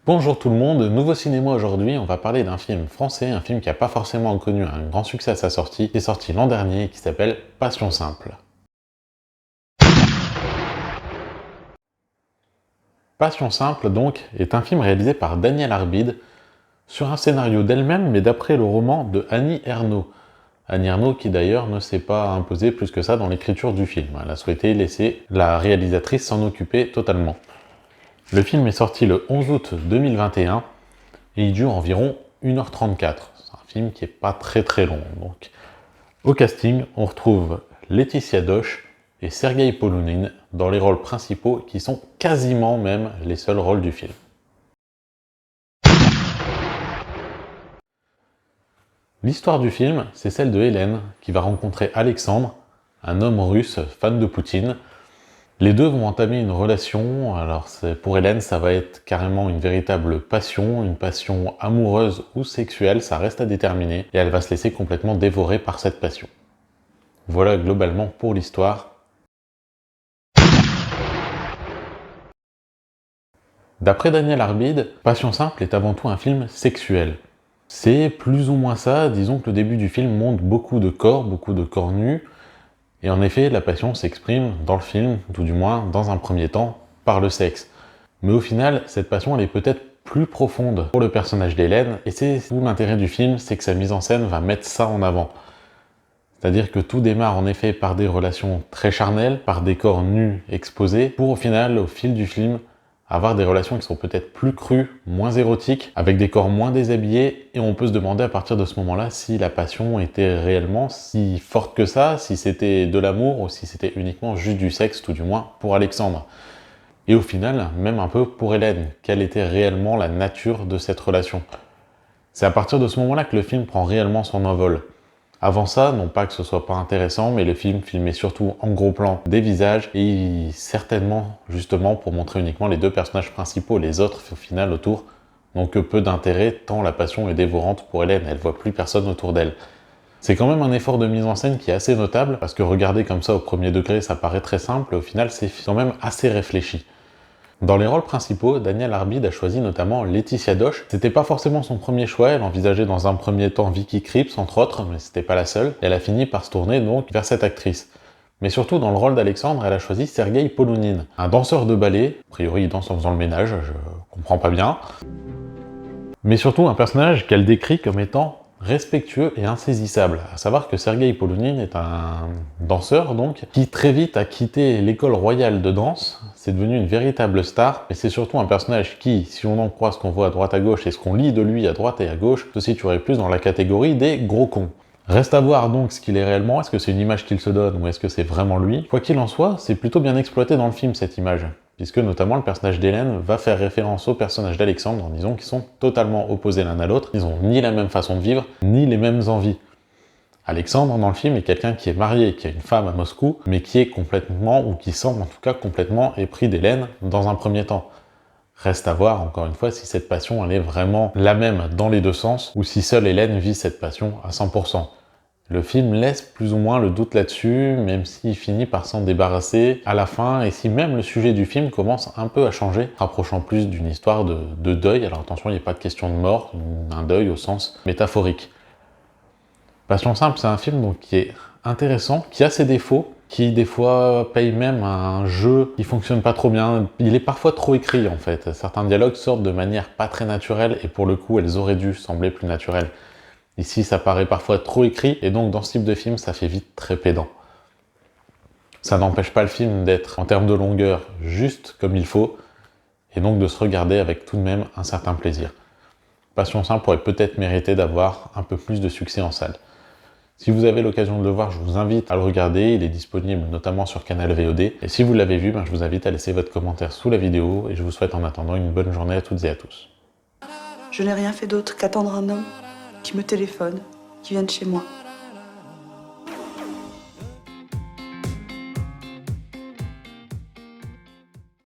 Bonjour tout le monde, nouveau cinéma aujourd'hui, on va parler d'un film français, un film qui n'a pas forcément connu un grand succès à sa sortie, qui est sorti l'an dernier et qui s'appelle Passion simple. Passion simple, donc, est un film réalisé par Danielle Arbide, sur un scénario d'elle-même, mais d'après le roman de Annie Ernaux. Annie Ernaux qui d'ailleurs ne s'est pas imposée plus que ça dans l'écriture du film. Elle a souhaité laisser la réalisatrice s'en occuper totalement. Le film est sorti le 11 août 2021 et il dure environ 1h34. C'est un film qui n'est pas très long. Donc, au casting, on retrouve Laetitia Doche et Sergueï Polounine dans les rôles principaux qui sont quasiment même les seuls rôles du film. L'histoire du film, c'est celle de Hélène qui va rencontrer Alexandre, un homme russe fan de Poutine. Les deux vont entamer une relation, alors pour Hélène ça va être carrément une véritable passion, une passion amoureuse ou sexuelle, ça reste à déterminer, et elle va se laisser complètement dévorer par cette passion. Voilà globalement pour l'histoire. D'après Danielle Arbide, Passion simple est avant tout un film sexuel. C'est plus ou moins ça, disons que le début du film montre beaucoup de corps nus, et en effet, la passion s'exprime dans le film, tout du moins dans un premier temps, par le sexe. Mais au final, cette passion, elle est peut-être plus profonde pour le personnage d'Hélène, et c'est tout l'intérêt du film, c'est que sa mise en scène va mettre ça en avant. C'est-à-dire que tout démarre en effet par des relations très charnelles, par des corps nus exposés, pour au final, au fil du film, avoir des relations qui sont peut-être plus crues, moins érotiques, avec des corps moins déshabillés, et on peut se demander à partir de ce moment-là si la passion était réellement si forte que ça, si c'était de l'amour, ou si c'était uniquement juste du sexe, tout du moins pour Alexandre. Et au final, même un peu pour Hélène, quelle était réellement la nature de cette relation. C'est à partir de ce moment-là que le film prend réellement son envol. Avant ça, non pas que ce soit pas intéressant, mais le film filmait surtout en gros plan des visages, et certainement, justement, pour montrer uniquement les deux personnages principaux, les autres, au final, autour, n'ont que peu d'intérêt, tant la passion est dévorante pour Hélène, elle voit plus personne autour d'elle. C'est quand même un effort de mise en scène qui est assez notable, parce que regarder comme ça au premier degré, ça paraît très simple, au final, c'est quand même assez réfléchi. Dans les rôles principaux, Danielle Arbide a choisi notamment Laetitia Doche. C'était pas forcément son premier choix, elle envisageait dans un premier temps Vicky Krieps, entre autres, mais c'était pas la seule. Elle a fini par se tourner donc vers cette actrice. Mais surtout, dans le rôle d'Alexandre, elle a choisi Sergueï Polounine, un danseur de ballet, a priori il danse en faisant le ménage, je comprends pas bien. Mais surtout un personnage qu'elle décrit comme étant respectueux et insaisissable. À savoir que Sergueï Polounine est un danseur donc, qui très vite a quitté l'école royale de danse, c'est devenu une véritable star, et c'est surtout un personnage qui, si on en croit ce qu'on voit à droite à gauche et ce qu'on lit de lui à droite et à gauche, se situerait plus dans la catégorie des gros cons. Reste à voir donc ce qu'il est réellement, est-ce que c'est une image qu'il se donne ou est-ce que c'est vraiment lui. Quoi qu'il en soit, c'est plutôt bien exploité dans le film cette image, puisque notamment le personnage d'Hélène va faire référence au personnage d'Alexandre en disant qu'ils sont totalement opposés l'un à l'autre, ils ont ni la même façon de vivre, ni les mêmes envies. Alexandre, dans le film, est quelqu'un qui est marié, qui a une femme à Moscou, mais qui est complètement, ou qui semble en tout cas complètement épris d'Hélène dans un premier temps. Reste à voir, encore une fois, si cette passion elle est vraiment la même dans les deux sens, ou si seule Hélène vit cette passion à 100%. Le film laisse plus ou moins le doute là-dessus, même s'il finit par s'en débarrasser à la fin, et si même le sujet du film commence un peu à changer, rapprochant plus d'une histoire de deuil. Alors attention, il n'y a pas de question de mort, un deuil au sens métaphorique. Passion simple, c'est un film donc, qui est intéressant, qui a ses défauts, qui des fois paye même un jeu qui fonctionne pas trop bien. Il est parfois trop écrit en fait. Certains dialogues sortent de manière pas très naturelle, et pour le coup, elles auraient dû sembler plus naturelles. Ici, ça paraît parfois trop écrit, et donc dans ce type de film, ça fait vite très pédant. Ça n'empêche pas le film d'être, en termes de longueur, juste comme il faut, et donc de se regarder avec tout de même un certain plaisir. Passion simple pourrait peut-être mériter d'avoir un peu plus de succès en salle. Si vous avez l'occasion de le voir, je vous invite à le regarder, il est disponible notamment sur Canal VOD, et si vous l'avez vu, je vous invite à laisser votre commentaire sous la vidéo, et je vous souhaite en attendant une bonne journée à toutes et à tous. Je n'ai rien fait d'autre qu'attendre un homme qui me téléphone, qui vienne chez moi.